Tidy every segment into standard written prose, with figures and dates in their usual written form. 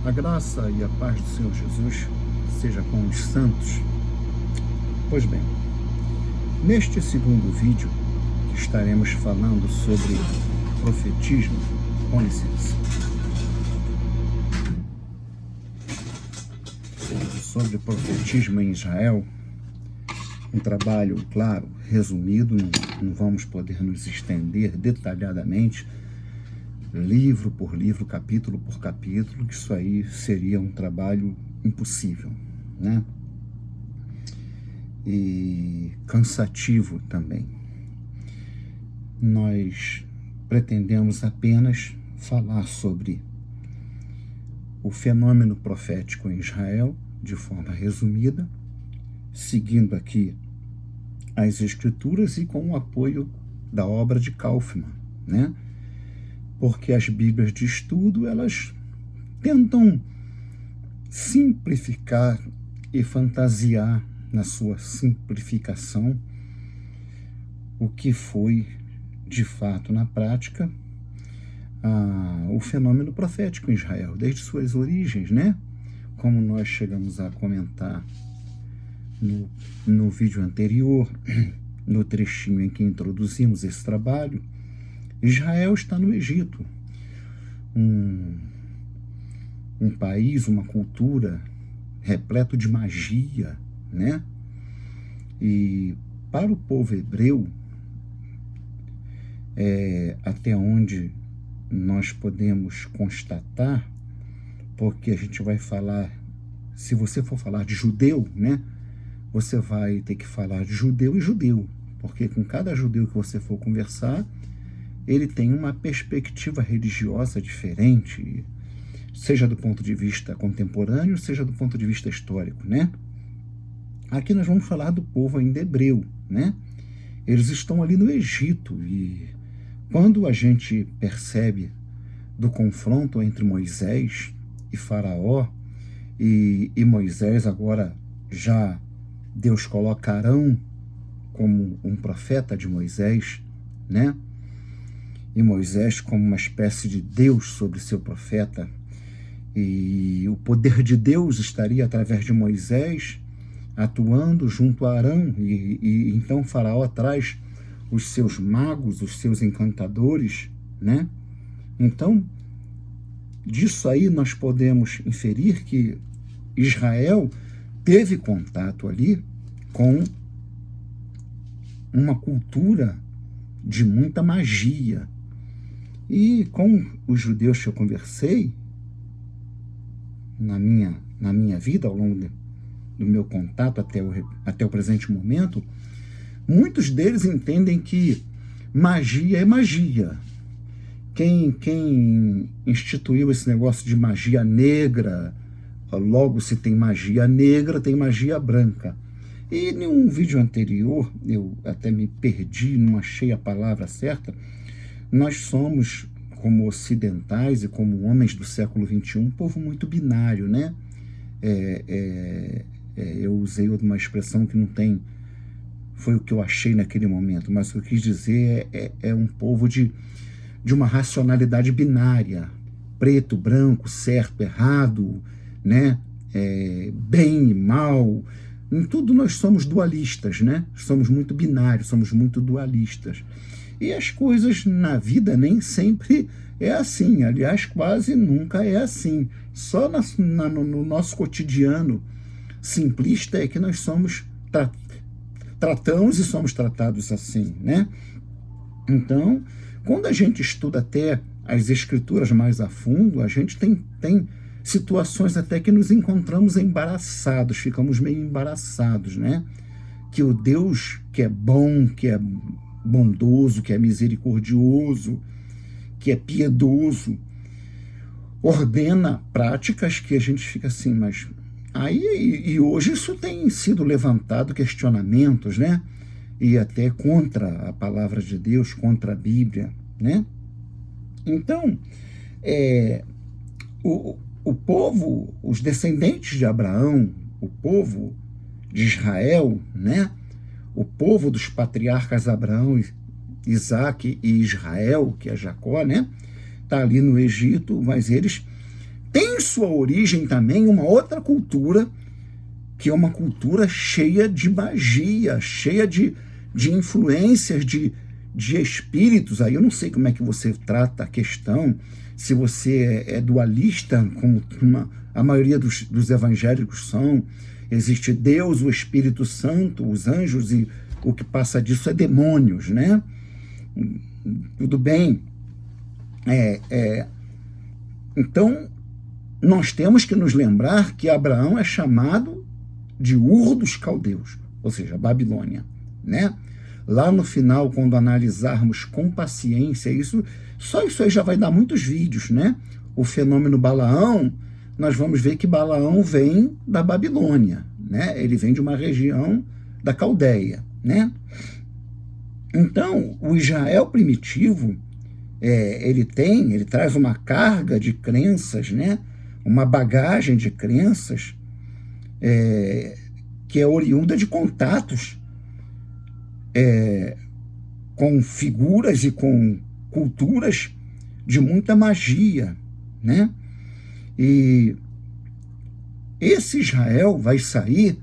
A graça e a paz do Senhor Jesus seja com os santos. Pois bem, neste segundo vídeo que estaremos falando sobre profetismo, com licença, sobre profetismo em Israel, um trabalho, claro, resumido, não vamos poder nos estender detalhadamente, livro por livro, capítulo por capítulo, que isso aí seria um trabalho impossível, né? E cansativo também. Nós pretendemos apenas falar sobre o fenômeno profético em Israel, de forma resumida, seguindo aqui as Escrituras e com o apoio da obra de Kaufmann, né? Porque as Bíblias de estudo, elas tentam simplificar e fantasiar na sua simplificação o que foi, de fato, na prática, o fenômeno profético em Israel, desde suas origens, né? Como nós chegamos a comentar no vídeo anterior, no trechinho em que introduzimos esse trabalho, Israel está no Egito, um país, uma cultura repleto de magia, né? E para o povo hebreu, até onde nós podemos constatar, porque a gente vai falar, se você for falar de judeu, né? Você vai ter que falar de judeu e judeu, porque com cada judeu que você for conversar, ele tem uma perspectiva religiosa diferente, seja do ponto de vista contemporâneo, seja do ponto de vista histórico, né? Aqui nós vamos falar do povo ainda hebreu, né? Eles estão ali no Egito, e quando a gente percebe do confronto entre Moisés e Faraó, e Moisés agora já Deus coloca Arão como um profeta de Moisés, né? E Moisés como uma espécie de Deus sobre seu profeta, e o poder de Deus estaria através de Moisés atuando junto a Arão, e então Faraó traz os seus magos, os seus encantadores, né? Então, disso aí nós podemos inferir que Israel teve contato ali com uma cultura de muita magia. E com os judeus que eu conversei na minha vida, ao longo do meu contato até o presente momento, muitos deles entendem que magia é magia. Quem instituiu esse negócio de magia negra, logo se tem magia negra, tem magia branca. E em um vídeo anterior, eu até me perdi, não achei a palavra certa, nós somos, como ocidentais e como homens do século XXI, um povo muito binário, né? Eu usei uma expressão que não tem, foi o que eu achei naquele momento, mas o que eu quis dizer é um povo de uma racionalidade binária, preto, branco, certo, errado, né? Bem e mal. Em tudo nós somos dualistas, né? Somos muito binários, somos muito dualistas. E as coisas na vida nem sempre é assim, aliás, quase nunca é assim. Só no nosso cotidiano simplista é que nós somos tratamos e somos tratados assim, né? Então, quando a gente estuda até as escrituras mais a fundo, a gente tem situações até que nos encontramos embaraçados, ficamos meio embaraçados, né? Que o Deus que é bom, que é bondoso, que é misericordioso, que é piedoso, ordena práticas que a gente fica assim, mas e hoje isso tem sido levantado questionamentos, né? E até contra a palavra de Deus, contra a Bíblia, né? Então, o povo, os descendentes de Abraão, o povo de Israel, né? O povo dos patriarcas Abraão, Isaac e Israel, que é Jacó, né? Está ali no Egito, mas eles tem sua origem também em uma outra cultura, que é uma cultura cheia de magia, cheia de influências de espíritos. Aí eu não sei como é que você trata a questão, se você é dualista, como a maioria dos evangélicos são. Existe Deus, o Espírito Santo, os anjos, e o que passa disso é demônios, né? Tudo bem. Então, nós temos que nos lembrar que Abraão é chamado de Ur dos Caldeus, ou seja, Babilônia, né? Lá no final, quando analisarmos com paciência só isso aí já vai dar muitos vídeos, né? O fenômeno Balaão, nós vamos ver que Balaão vem da Babilônia, né? Ele vem de uma região da Caldeia, né? Então, o Israel primitivo, ele traz uma carga de crenças, né? Uma bagagem de crenças que é oriunda de contatos com figuras e com culturas de muita magia, né? E esse Israel vai sair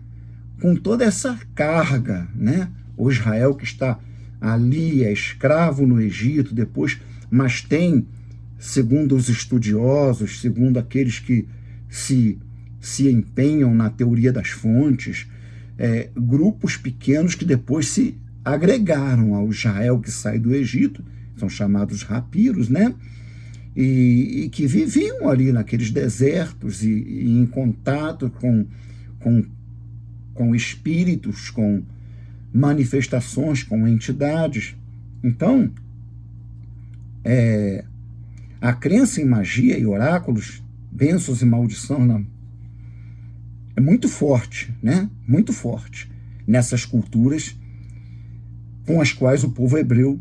com toda essa carga, né? O Israel que está ali, é escravo no Egito, depois, mas tem, segundo os estudiosos, segundo aqueles que se empenham na teoria das fontes, grupos pequenos que depois se agregaram ao Israel que sai do Egito, são chamados rapiros, né? E que viviam ali naqueles desertos e em contato com espíritos, com manifestações, com entidades. Então, a crença em magia e oráculos, bênçãos e maldição, é muito forte, né? Muito forte nessas culturas com as quais o povo hebreu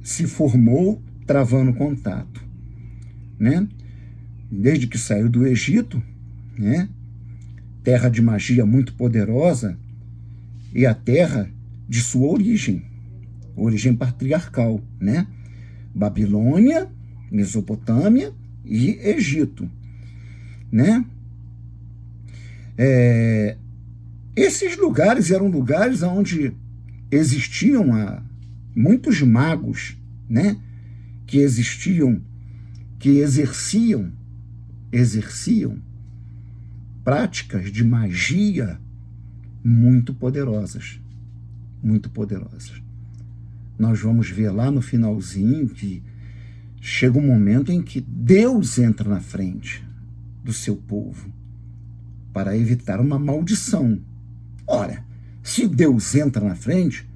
se formou, travando contato, né? Desde que saiu do Egito, né? Terra de magia muito poderosa, e a terra de sua origem patriarcal, né? Babilônia, Mesopotâmia e Egito, né? Esses lugares eram lugares onde existiam muitos magos, né? Que exerciam práticas de magia muito poderosas, muito poderosas. Nós vamos ver lá no finalzinho que chega um momento em que Deus entra na frente do seu povo para evitar uma maldição. Ora, se Deus entra na frente,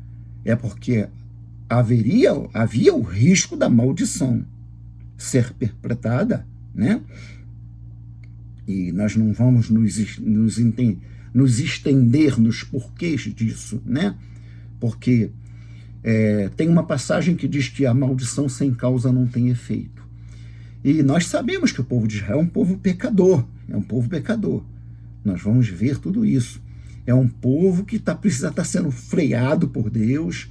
é porque havia o risco da maldição ser perpetrada, né? E nós não vamos nos estender nos porquês disso, né? Porque tem uma passagem que diz que a maldição sem causa não tem efeito. E nós sabemos que o povo de Israel é um povo pecador, Nós vamos ver tudo isso. É um povo que precisa estar sendo freado por Deus,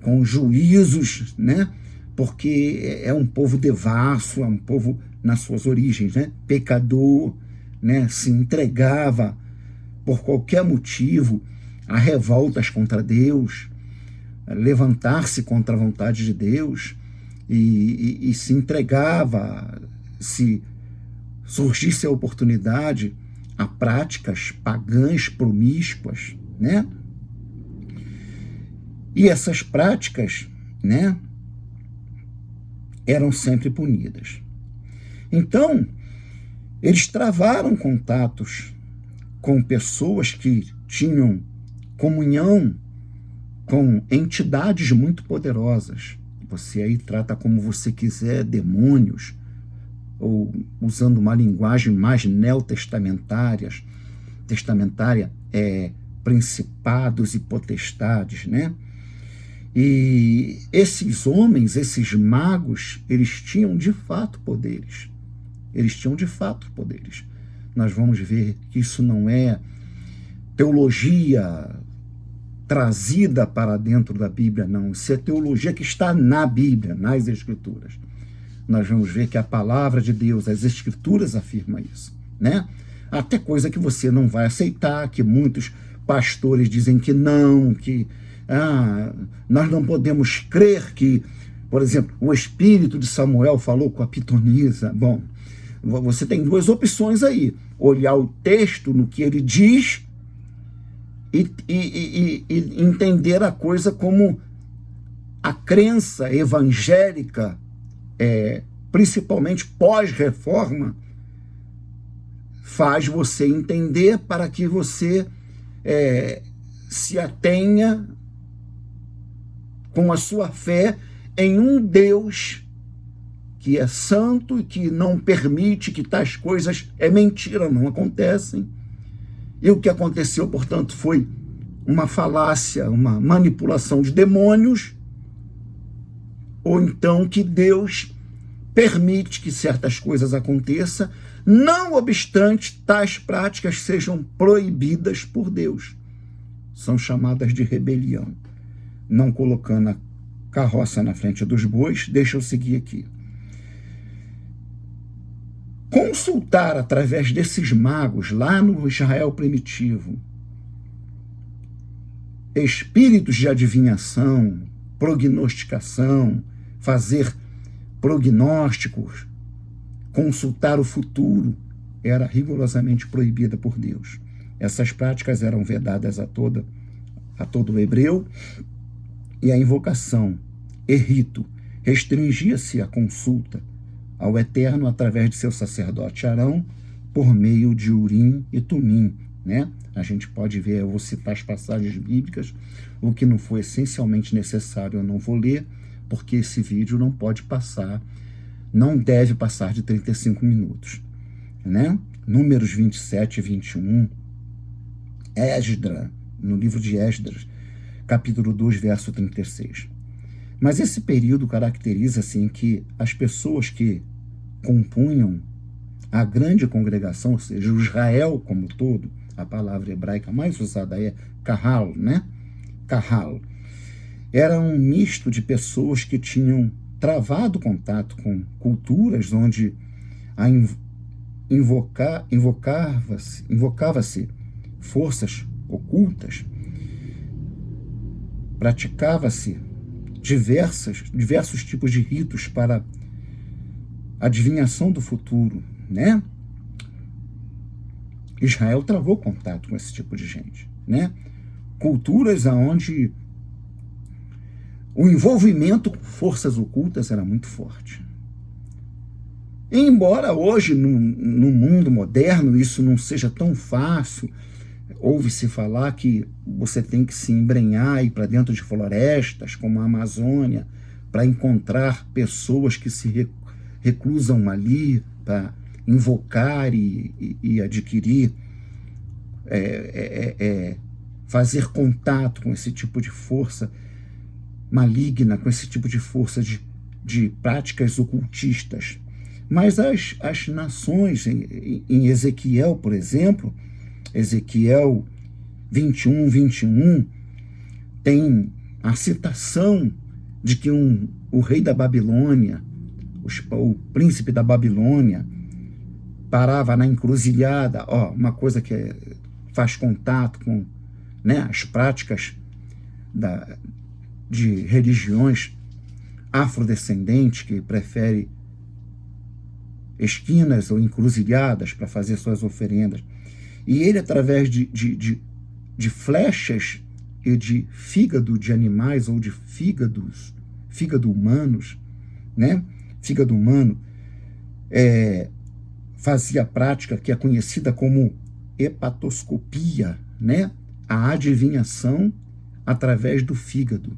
com juízos, né? Porque é um povo devasso, é um povo nas suas origens, né? Pecador, né? Se entregava por qualquer motivo a revoltas contra Deus, levantar-se contra a vontade de Deus, e se entregava, se surgisse a oportunidade, a práticas pagãs promíscuas, né? E essas práticas, né, eram sempre punidas. Então, eles travaram contatos com pessoas que tinham comunhão com entidades muito poderosas. Você aí trata como você quiser, demônios, ou usando uma linguagem mais neotestamentária, principados e potestades, né? E esses homens, esses magos, eles tinham de fato poderes. Nós vamos ver que isso não é teologia trazida para dentro da Bíblia, não. Isso é teologia que está na Bíblia, nas Escrituras. nós vamos ver que a palavra de Deus, as escrituras afirmam isso, né? Até coisa que você não vai aceitar, que muitos pastores dizem que não, que nós não podemos crer que, por exemplo, o espírito de Samuel falou com a pitonisa. Bom, você tem duas opções aí: olhar o texto no que ele diz e entender a coisa como a crença evangélica, principalmente pós-reforma, faz você entender, para que você se atenha com a sua fé em um Deus que é santo e que não permite que tais coisas, é mentira, não acontecem. E o que aconteceu, portanto, foi uma falácia, uma manipulação de demônios, ou então que Deus permite que certas coisas aconteçam, não obstante tais práticas sejam proibidas por Deus. São chamadas de rebelião. Não colocando a carroça na frente dos bois, deixa eu seguir aqui. Consultar através desses magos, lá no Israel primitivo, espíritos de adivinhação, prognosticação, fazer prognósticos, consultar o futuro, era rigorosamente proibida por Deus. Essas práticas eram vedadas a todo o hebreu, e a invocação e rito restringia-se à consulta ao Eterno através de seu sacerdote Arão, por meio de Urim e Tumim, né? A gente pode ver, eu vou citar as passagens bíblicas, o que não for essencialmente necessário eu não vou ler, porque esse vídeo não pode passar, não deve passar de 35 minutos, né? Números 27 e 21, Esdras, no livro de Esdras, capítulo 2, verso 36. Mas esse período caracteriza-se em que as pessoas que compunham a grande congregação, ou seja, o Israel como todo, a palavra hebraica mais usada é kahal, né? Kahal. Era um misto de pessoas que tinham travado contato com culturas onde invocava-se forças ocultas, praticava-se diversos tipos de ritos para adivinhação do futuro, né? Israel travou contato com esse tipo de gente, né? Culturas onde o envolvimento com forças ocultas era muito forte. Embora hoje, no mundo moderno, isso não seja tão fácil, ouve-se falar que você tem que se embrenhar e ir para dentro de florestas, como a Amazônia, para encontrar pessoas que se reclusam ali para invocar e adquirir, fazer contato com esse tipo de força maligna, com esse tipo de força de práticas ocultistas. Mas as nações, em Ezequiel, por exemplo, Ezequiel 21, 21, tem a citação de que o rei da Babilônia, o príncipe da Babilônia, parava na encruzilhada, uma coisa que faz contato com, né, as práticas de religiões afrodescendentes, que prefere esquinas ou encruzilhadas para fazer suas oferendas. E ele, através de flechas e de fígado de animais, ou de fígado humanos, né? Fígado humano, fazia a prática que é conhecida como hepatoscopia, né? A adivinhação através do fígado.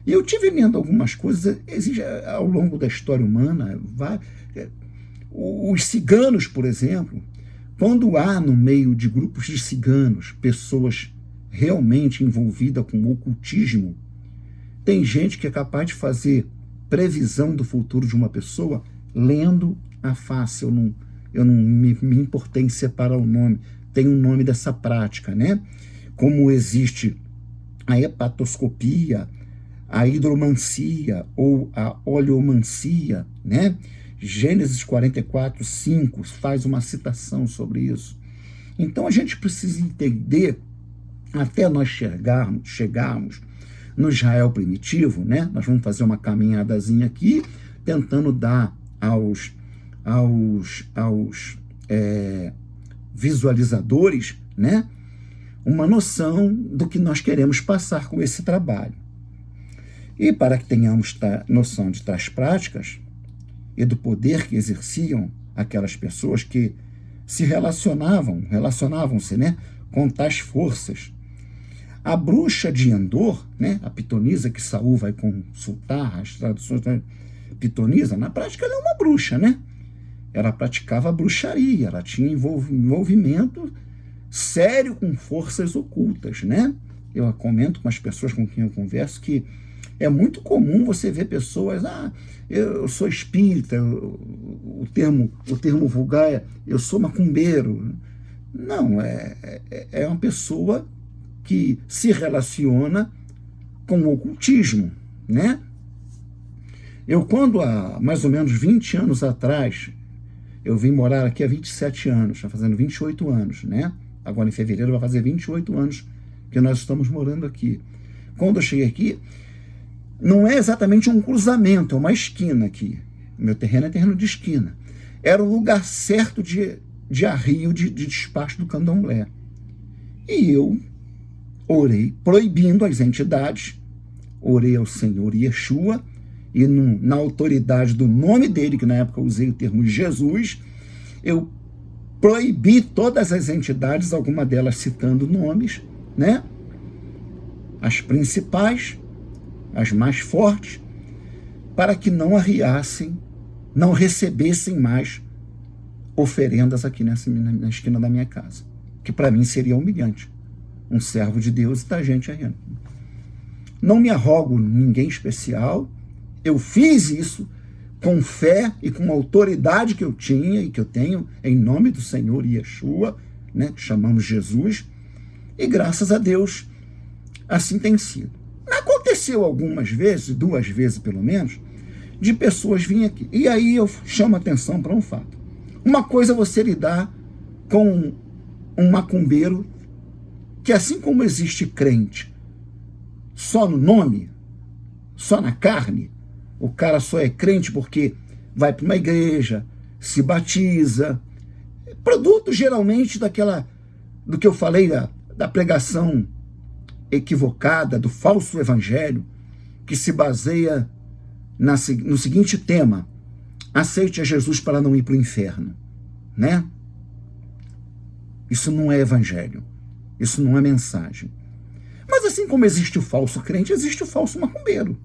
E eu tive lendo algumas coisas, existe ao longo da história humana, os ciganos, por exemplo, quando há no meio de grupos de ciganos pessoas realmente envolvidas com o ocultismo, tem gente que é capaz de fazer previsão do futuro de uma pessoa lendo a face. Eu não me importei em separar o nome, tem um nome dessa prática, né? Como existe a hepatoscopia, a hidromancia ou a oleomancia, né? Gênesis 44, 5 faz uma citação sobre isso. Então a gente precisa entender, até nós chegarmos no Israel primitivo, né? Nós vamos fazer uma caminhadazinha aqui, tentando dar aos visualizadores, né, uma noção do que nós queremos passar com esse trabalho. E para que tenhamos noção de tais práticas e do poder que exerciam aquelas pessoas que se relacionavam-se, né, com tais forças. A bruxa de Endor, né, a pitonisa que Saul vai consultar, as traduções da pitonisa, na prática ela é uma bruxa, né? Ela praticava bruxaria, ela tinha envolvimento sério com forças ocultas, né? Eu comento com as pessoas com quem eu converso que é muito comum você ver pessoas, eu sou espírita, o termo vulgar é eu sou macumbeiro. Não, é uma pessoa que se relaciona com o ocultismo, né? Eu, quando há mais ou menos 20 anos atrás, eu vim morar aqui há 27 anos, está fazendo 28 anos, né? Agora em fevereiro vai fazer 28 anos que nós estamos morando aqui. Quando eu cheguei aqui, não é exatamente um cruzamento, é uma esquina aqui. Meu terreno é terreno de esquina. Era o lugar certo de arrio de despacho do candomblé. E eu orei, proibindo as entidades, orei ao Senhor Yeshua, e na autoridade do nome dele, que na época eu usei o termo Jesus, eu proibi todas as entidades, alguma delas citando nomes, né? As principais, as mais fortes, para que não arriassem, não recebessem mais oferendas aqui na esquina da minha casa, que para mim seria humilhante. Um servo de Deus e da gente aí. Não me arrogo ninguém especial, eu fiz isso com fé e com a autoridade que eu tinha e que eu tenho em nome do Senhor Yeshua, né, que chamamos Jesus, e graças a Deus assim tem sido. Aconteceu algumas vezes, 2 vezes pelo menos, de pessoas virem aqui. E aí eu chamo a atenção para um fato. Uma coisa é você lidar com um macumbeiro que, assim como existe crente só no nome, só na carne, o cara só é crente porque vai para uma igreja, se batiza, produto geralmente do que eu falei da pregação equivocada, do falso evangelho, que se baseia no seguinte tema: aceite a Jesus para não ir para o inferno, né? Isso não é evangelho, isso não é mensagem. Mas assim como existe o falso crente, existe o falso macumbeiro.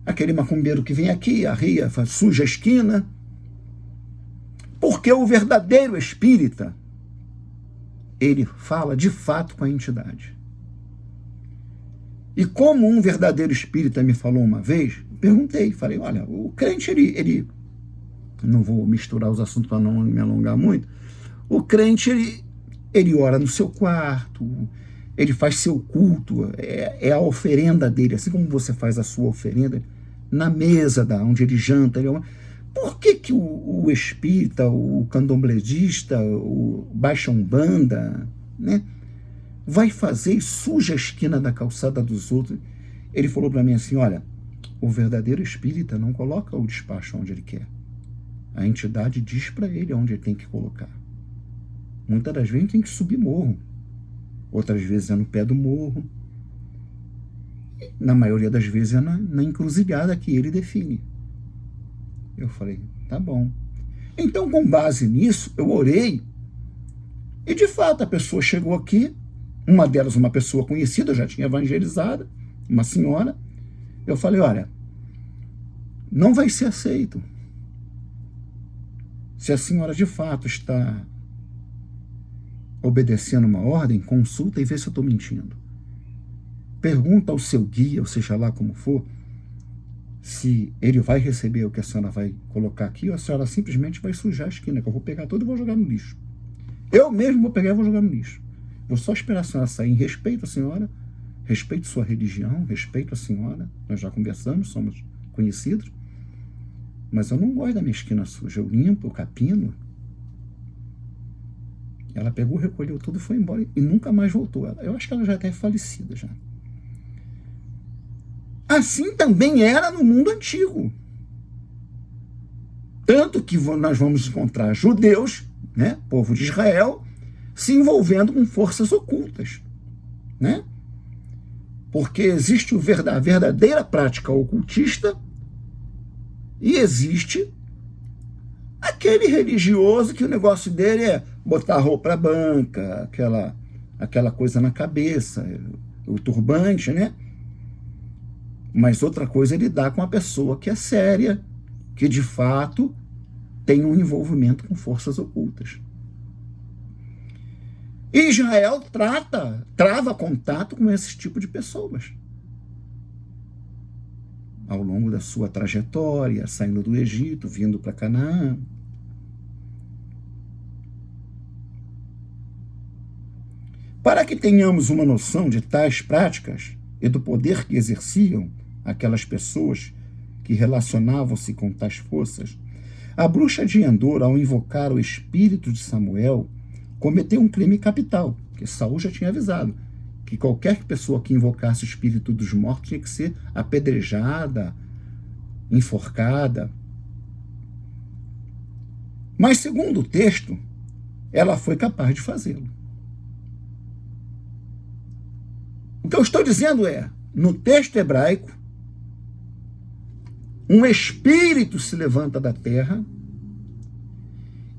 Aquele macumbeiro que vem aqui, arria, suja a esquina. Porque o verdadeiro espírita, ele fala de fato com a entidade. E como um verdadeiro espírita me falou uma vez, perguntei, falei, olha, o crente, ele não vou misturar os assuntos para não me alongar muito, o crente, ele ora no seu quarto, ele faz seu culto, é a oferenda dele, assim como você faz a sua oferenda, na mesa onde ele janta. Por que o espírita, o candombledista, o baixa umbanda, né, vai fazer e suja a esquina da calçada dos outros? Ele falou para mim assim, olha, o verdadeiro espírita não coloca o despacho onde ele quer. A entidade diz para ele onde ele tem que colocar. Muitas das vezes tem que subir morro, outras vezes é no pé do morro, na maioria das vezes é na encruzilhada que ele define. Eu falei, tá bom. Então, com base nisso, eu orei, e de fato a pessoa chegou aqui, uma delas uma pessoa conhecida, eu já tinha evangelizado, uma senhora. Eu falei, olha, não vai ser aceito. Se a senhora de fato está obedecendo uma ordem, consulta e vê se eu estou mentindo. Pergunta ao seu guia, ou seja lá como for, se ele vai receber o que a senhora vai colocar aqui, ou a senhora simplesmente vai sujar a esquina, que eu vou pegar tudo e vou jogar no lixo. Eu mesmo vou pegar e vou jogar no lixo. Vou só esperar a senhora sair em respeito à senhora, respeito sua religião, respeito a senhora, nós já conversamos, somos conhecidos, mas eu não gosto da minha esquina suja, eu limpo, eu capino. Ela pegou, recolheu tudo e foi embora e nunca mais voltou. Eu acho que ela já até é falecida já. Assim também era no mundo antigo. Tanto que nós vamos encontrar judeus, né, povo de Israel, se envolvendo com forças ocultas, né? Porque existe a verdadeira prática ocultista e existe aquele religioso que o negócio dele é botar roupa branca, aquela coisa na cabeça, o turbante, né? Mas outra coisa é lidar com a pessoa que é séria, que de fato tem um envolvimento com forças ocultas. E Israel trava contato com esse tipo de pessoas. Ao longo da sua trajetória, saindo do Egito, vindo para Canaã. Para que tenhamos uma noção de tais práticas e do poder que exerciam aquelas pessoas que relacionavam-se com tais forças, a bruxa de Endor, ao invocar o espírito de Samuel, cometeu um crime capital, que Saul já tinha avisado, que qualquer pessoa que invocasse o espírito dos mortos tinha que ser apedrejada, enforcada. Mas, segundo o texto, ela foi capaz de fazê-lo. O que eu estou dizendo é, no texto hebraico, um espírito se levanta da terra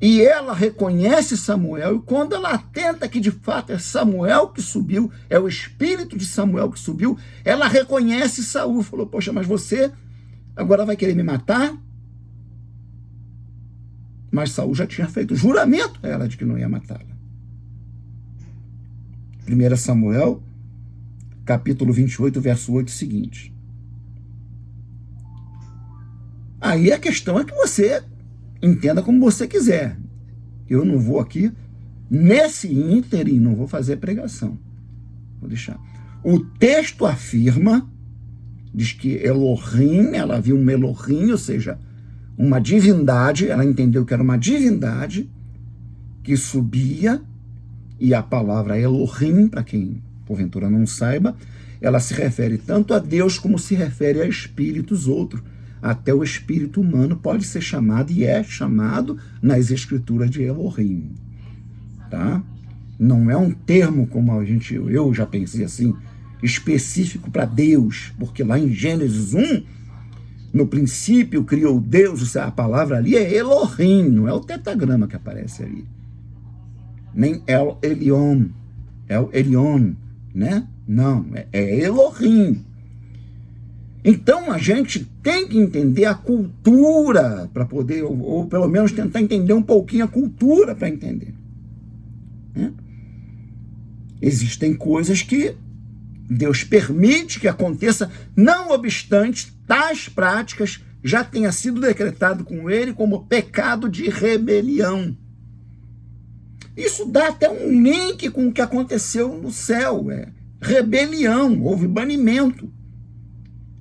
e ela reconhece Samuel, e quando ela atenta que de fato é Samuel que subiu, é o espírito de Samuel que subiu, ela reconhece Saul, falou, poxa, mas você agora vai querer me matar? Mas Saul já tinha feito juramento a ela de que não ia matá-la. 1 Samuel, capítulo 28, verso 8, seguinte. Aí a questão é que você entenda como você quiser. Eu não vou aqui, nesse ínterim, não vou fazer pregação. Vou deixar. O texto afirma, diz que Elohim, ela viu um Elohim, ou seja, uma divindade, ela entendeu que era uma divindade que subia, e a palavra Elohim, para quem porventura não saiba, ela se refere tanto a Deus como se refere a espíritos outros. Até o espírito humano pode ser chamado e é chamado nas escrituras de Elohim, tá? Não é um termo como eu já pensei assim, específico para Deus, porque lá em Gênesis 1, no princípio criou Deus, a palavra ali é Elohim, não é o tetagrama que aparece ali, nem El Elyon, né? Não, é Elohim. Então a gente tem que entender a cultura para poder, ou pelo menos tentar entender um pouquinho a cultura para entender. Né? Existem coisas que Deus permite que aconteça, não obstante tais práticas já tenha sido decretado com ele como pecado de rebelião. Isso dá até um link com o que aconteceu no céu. Rebelião, houve banimento.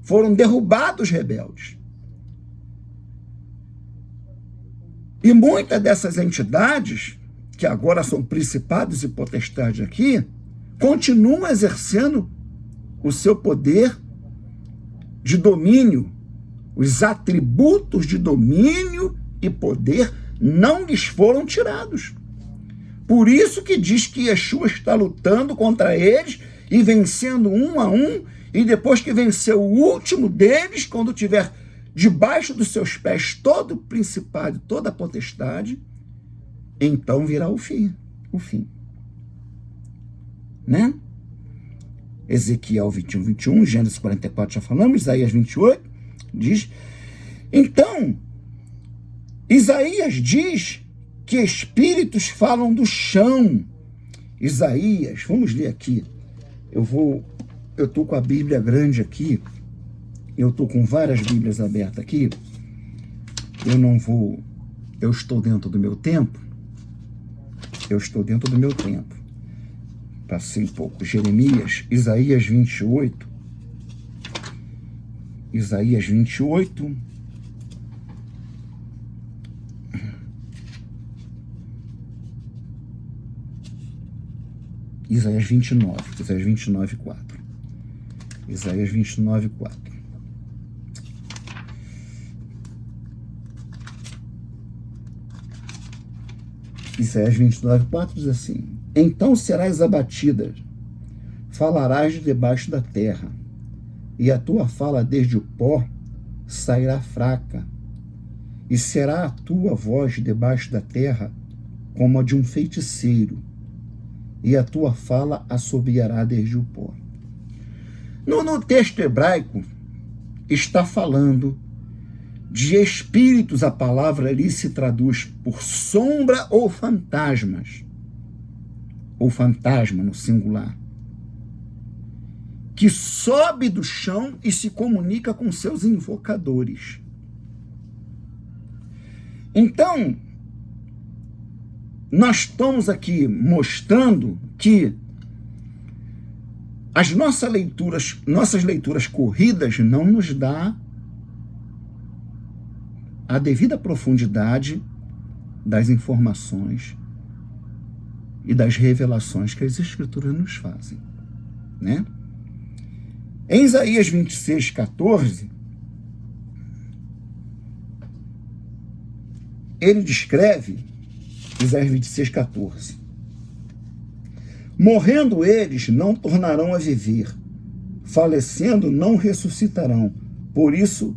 Foram derrubados rebeldes. E muitas dessas entidades, que agora são principados e potestades aqui, continuam exercendo o seu poder de domínio. Os atributos de domínio e poder não lhes foram tirados. Por isso que diz que Yeshua está lutando contra eles e vencendo um a um, e depois que venceu o último deles, quando tiver debaixo dos seus pés todo o principado, toda a potestade, então virá o fim. Né? Ezequiel 21, 21, Gênesis 44 já falamos, Isaías 28, diz. Então, Isaías diz que espíritos falam do chão. Isaías, vamos ler aqui. Eu estou com a Bíblia grande aqui, eu estou com várias Bíblias abertas aqui, eu estou dentro do meu tempo, passei um pouco, Jeremias, Isaías 28, Isaías 28, Isaías 29, Isaías 29, 4. Isaías 29, 4. Isaías 29, 4 diz assim: então serás abatida, falarás de debaixo da terra, e a tua fala desde o pó sairá fraca, e será a tua voz debaixo da terra como a de um feiticeiro, e a tua fala assobiará desde o pó. No texto hebraico está falando de espíritos, a palavra ali se traduz por sombra ou fantasmas, ou fantasma no singular, que sobe do chão e se comunica com seus invocadores. Então, nós estamos aqui mostrando que as nossas leituras corridas não nos dá a devida profundidade das informações e das revelações que as Escrituras nos fazem, né? Em Isaías 26, 14, ele descreve, Isaías 26, 14, morrendo eles, não tornarão a viver, falecendo, não ressuscitarão, por isso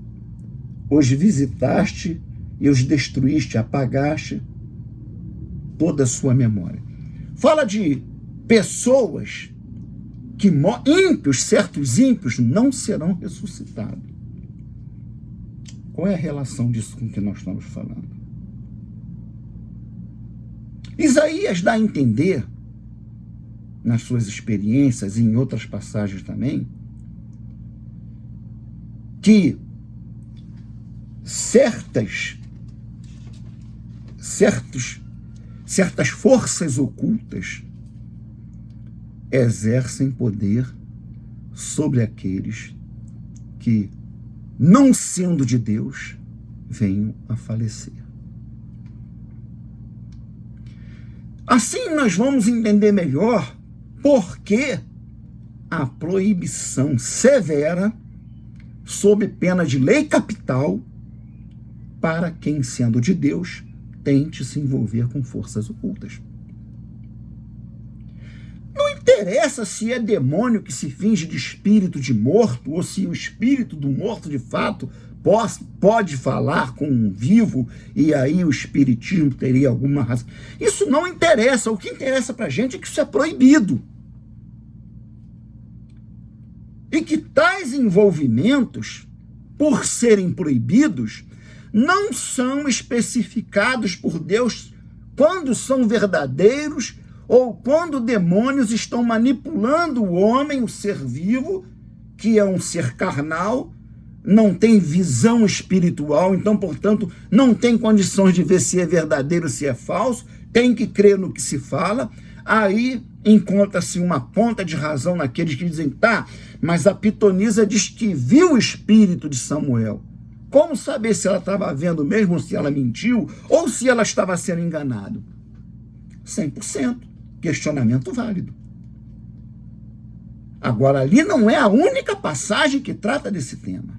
os visitaste e os destruíste, apagaste toda a sua memória. Fala de pessoas que ímpios, certos ímpios, não serão ressuscitados. Qual é a relação disso com o que nós estamos falando? Isaías dá a entender, nas suas experiências e em outras passagens também, que certas forças ocultas exercem poder sobre aqueles que, não sendo de Deus, venham a falecer. Assim nós vamos entender melhor por que a proibição severa, sob pena de lei capital, para quem, sendo de Deus, tente se envolver com forças ocultas. Não interessa se é demônio que se finge de espírito de morto, ou se o espírito do morto, de fato, pode falar com um vivo, e aí o espiritismo teria alguma razão. Isso não interessa. O que interessa para a gente é que isso é proibido. E que tais envolvimentos, por serem proibidos, não são especificados por Deus quando são verdadeiros ou quando demônios estão manipulando o homem, o ser vivo, que é um ser carnal, não tem visão espiritual, então, portanto, não tem condições de ver se é verdadeiro, se é falso, tem que crer no que se fala. Aí encontra-se uma ponta de razão naqueles que dizem, tá, mas a pitonisa diz que viu o espírito de Samuel. Como saber se ela estava vendo mesmo, se ela mentiu, ou se ela estava sendo enganada? 100%. Questionamento válido. Agora, ali não é a única passagem que trata desse tema.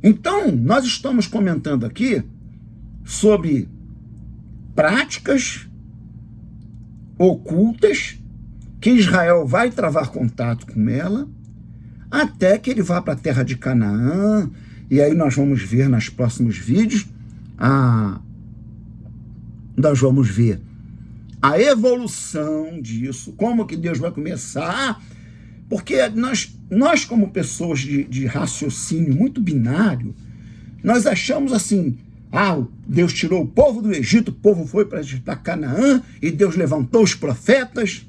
Então, nós estamos comentando aqui sobre práticas ocultas que Israel vai travar contato com ela, até que ele vá para a terra de Canaã, e aí nós vamos ver nos próximos vídeos, nós vamos ver a evolução disso, como que Deus vai começar, porque nós como pessoas de raciocínio muito binário, nós achamos assim, Deus tirou o povo do Egito, o povo foi para Canaã, e Deus levantou os profetas,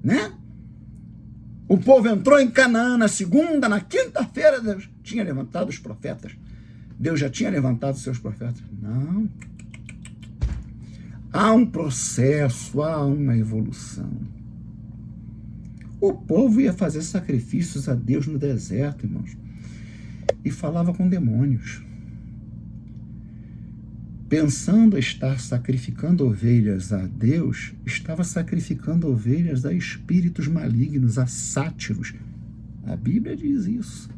né? O povo entrou em Canaã na segunda, na quinta-feira, Deus tinha levantado os profetas. Deus já tinha levantado seus profetas? Não. há um processo, há uma evolução. O povo ia fazer sacrifícios a Deus no deserto, irmãos, e falava com demônios, pensando estar sacrificando ovelhas a Deus, estava sacrificando ovelhas a espíritos malignos, a sátiros. A Bíblia diz isso.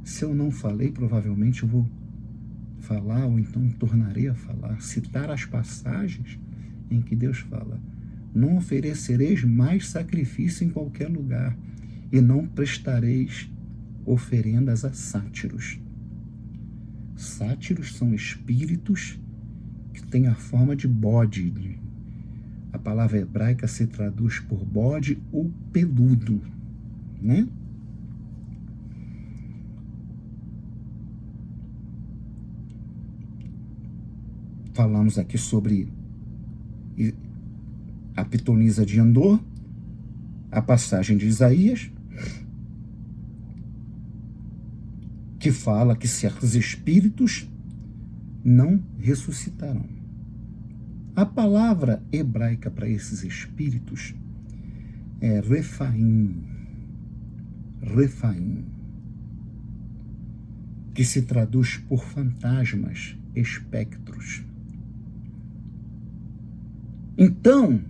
Se eu não falei, provavelmente eu vou falar, ou então tornarei a falar, citar as passagens em que Deus fala: não oferecereis mais sacrifício em qualquer lugar, e não prestareis oferendas a sátiros. Sátiros são espíritos que têm a forma de bode. A palavra hebraica se traduz por bode ou peludo, né? Falamos aqui sobre a pitonisa de Endor, a passagem de Isaías, que fala que certos espíritos não ressuscitarão. A palavra hebraica para esses espíritos é Refaim, que se traduz por fantasmas, espectros. Então,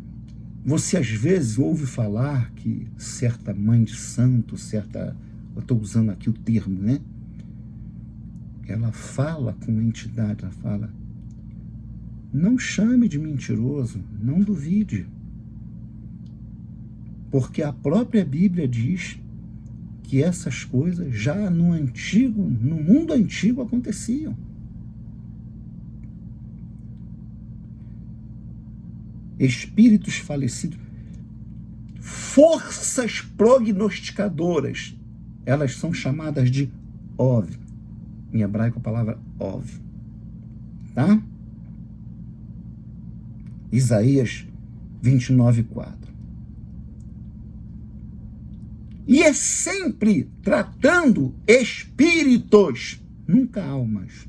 você às vezes ouve falar que certa mãe de santo, eu estou usando aqui o termo, né? Ela fala com entidade, ela fala: não chame de mentiroso, não duvide. Porque a própria Bíblia diz que essas coisas já no mundo antigo aconteciam. Espíritos falecidos, forças prognosticadoras, elas são chamadas de Ov. Em hebraico a palavra Ov, tá? Isaías 29:4. E é sempre tratando espíritos, nunca almas.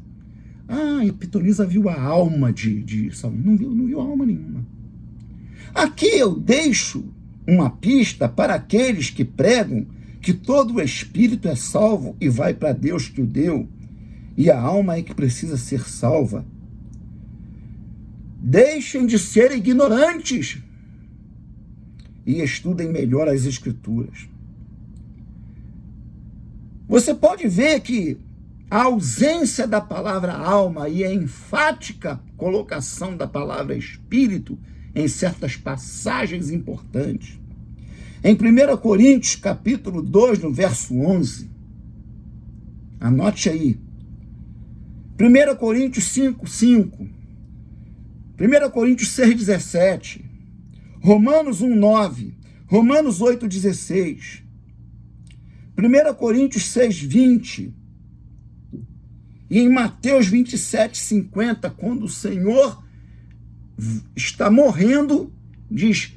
Ah, a pitonisa viu a alma de Salomão. Não viu alma nenhuma. Aqui eu deixo uma pista para aqueles que pregam que todo o espírito é salvo e vai para Deus que o deu, e a alma é que precisa ser salva. Deixem de ser ignorantes e estudem melhor as Escrituras. Você pode ver que a ausência da palavra alma e a enfática colocação da palavra espírito em certas passagens importantes. Em 1 Coríntios, capítulo 2, no verso 11, anote aí, 1 Coríntios 5:5, 1 Coríntios 6:17, Romanos 1:9, Romanos 8:16, 1 Coríntios 6:20, e em Mateus 27:50, quando o Senhor está morrendo, diz: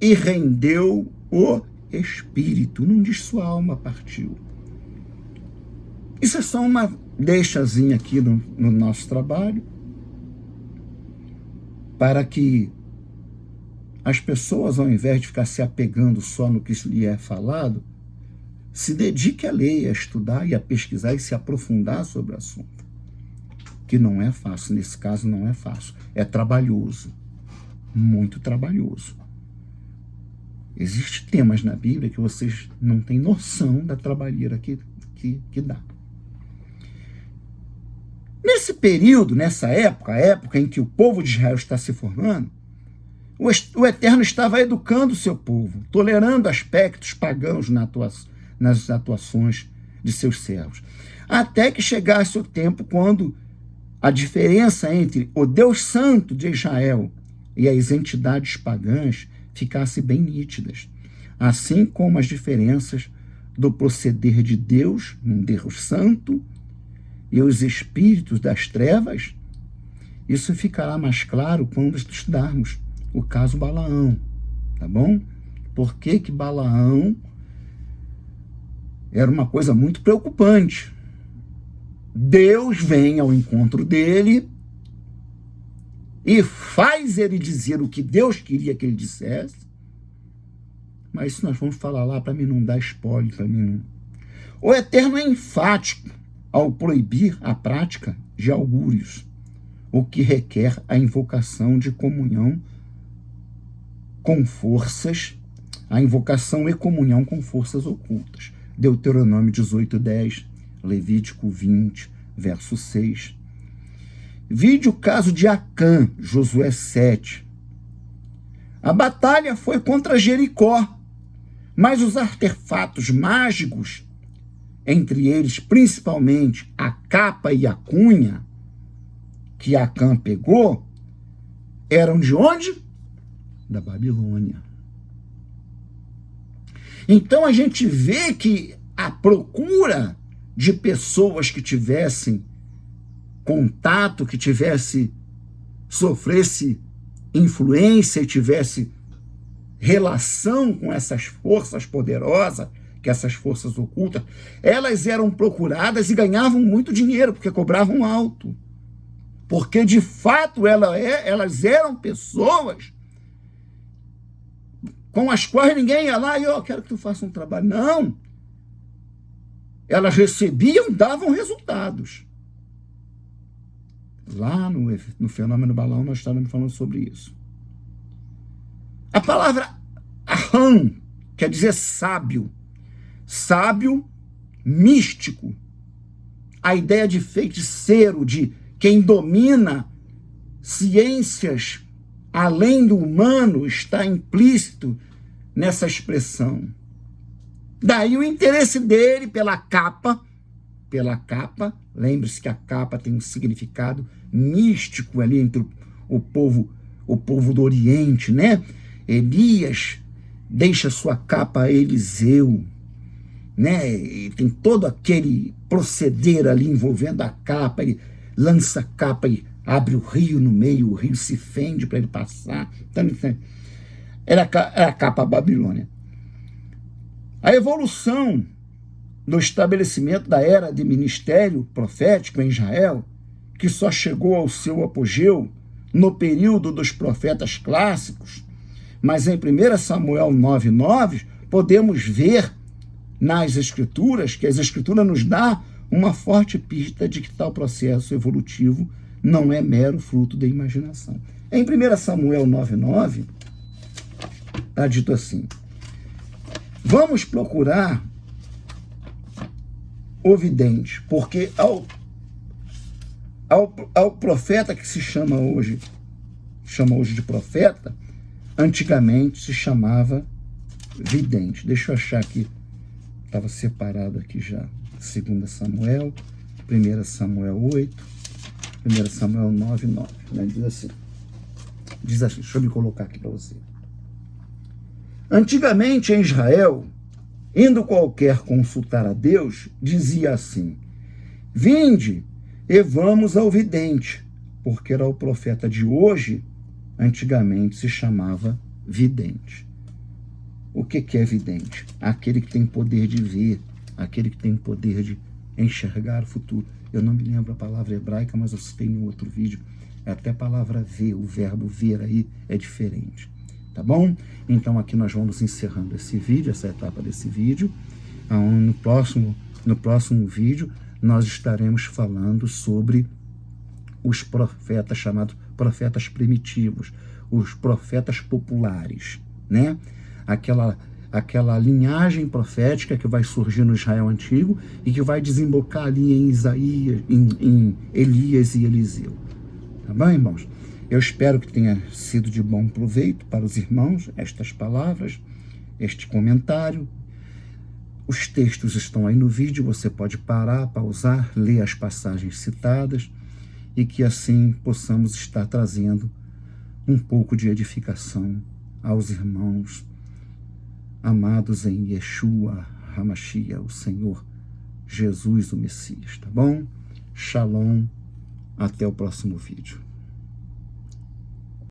e rendeu o espírito, não diz sua alma partiu. Isso é só uma deixazinha aqui no nosso trabalho, para que as pessoas, ao invés de ficar se apegando só no que lhe é falado, se dedique a ler, a estudar e a pesquisar e se aprofundar sobre o assunto. Que não é fácil, nesse caso não é fácil, é trabalhoso, muito trabalhoso. Existem temas na Bíblia que vocês não têm noção da trabalheira que dá. Nesse período, nessa época, a época em que o povo de Israel está se formando, o Eterno estava educando o seu povo, tolerando aspectos pagãos nas atuações de seus servos, até que chegasse o tempo quando a diferença entre o Deus Santo de Israel e as entidades pagãs ficasse bem nítidas, assim como as diferenças do proceder de Deus, um Deus Santo, e os espíritos das trevas. Isso ficará mais claro quando estudarmos o caso Balaão, tá bom? Por que Balaão era uma coisa muito preocupante? Deus vem ao encontro dele e faz ele dizer o que Deus queria que ele dissesse. Mas isso nós vamos falar lá para mim não dar spoiler, para mim não. O Eterno é enfático ao proibir a prática de augúrios, o que requer a invocação de comunhão com forças, a invocação e comunhão com forças ocultas. Deuteronômio 18:10, Levítico 20, verso 6. Vide o caso de Acã, Josué 7. A batalha foi contra Jericó, mas os artefatos mágicos, entre eles principalmente a capa e a cunha, que Acã pegou, eram de onde? Da Babilônia. Então a gente vê que a procura de pessoas que tivessem contato, que sofresse influência e tivesse relação com essas forças poderosas, que essas forças ocultas, elas eram procuradas e ganhavam muito dinheiro, porque cobravam alto. Porque, de fato, elas eram pessoas com as quais ninguém ia lá e eu quero que tu faça um trabalho. Não. Elas recebiam e davam resultados. Lá no Fenômeno Balão nós estávamos falando sobre isso. A palavra aham quer dizer sábio. Sábio, místico. A ideia de feiticeiro, de quem domina ciências além do humano, está implícito nessa expressão. Daí o interesse dele pela capa, lembre-se que a capa tem um significado místico ali entre o povo do Oriente, né? Elias deixa sua capa a Eliseu, né? E tem todo aquele proceder ali envolvendo a capa, ele lança a capa e abre o rio no meio, o rio se fende para ele passar. Então, era a capa Babilônia. A evolução do estabelecimento da era de ministério profético em Israel, que só chegou ao seu apogeu no período dos profetas clássicos, mas em 1 Samuel 9:9, podemos ver nas Escrituras, que as Escrituras nos dá uma forte pista de que tal processo evolutivo não é mero fruto da imaginação. Em 1 Samuel 9:9, está dito assim: vamos procurar o vidente, porque ao profeta que se chama hoje de profeta, antigamente se chamava vidente. Deixa eu achar aqui, estava separado aqui já, 2 Samuel, 1 Samuel 8, 1 Samuel 9:9, né? Diz assim, deixa eu me colocar aqui para você. Antigamente em Israel, indo qualquer consultar a Deus, dizia assim: vinde e vamos ao vidente, porque era o profeta de hoje, antigamente se chamava vidente. O que é vidente? Aquele que tem poder de ver, aquele que tem poder de enxergar o futuro. Eu não me lembro a palavra hebraica, mas eu citei em outro vídeo. Até a palavra ver, o verbo ver aí é diferente. Tá bom? Então aqui nós vamos encerrando esse vídeo, essa etapa desse vídeo. No próximo vídeo nós estaremos falando sobre os profetas chamados profetas primitivos, os profetas populares, né? Aquela linhagem profética que vai surgir no Israel antigo e que vai desembocar ali em Isaías, em Elias e Eliseu. Tá bom, irmãos? Eu espero que tenha sido de bom proveito para os irmãos estas palavras, este comentário. Os textos estão aí no vídeo, você pode parar, pausar, ler as passagens citadas e que assim possamos estar trazendo um pouco de edificação aos irmãos amados em Yeshua HaMashiach, o Senhor Jesus, o Messias, tá bom? Shalom, até o próximo vídeo.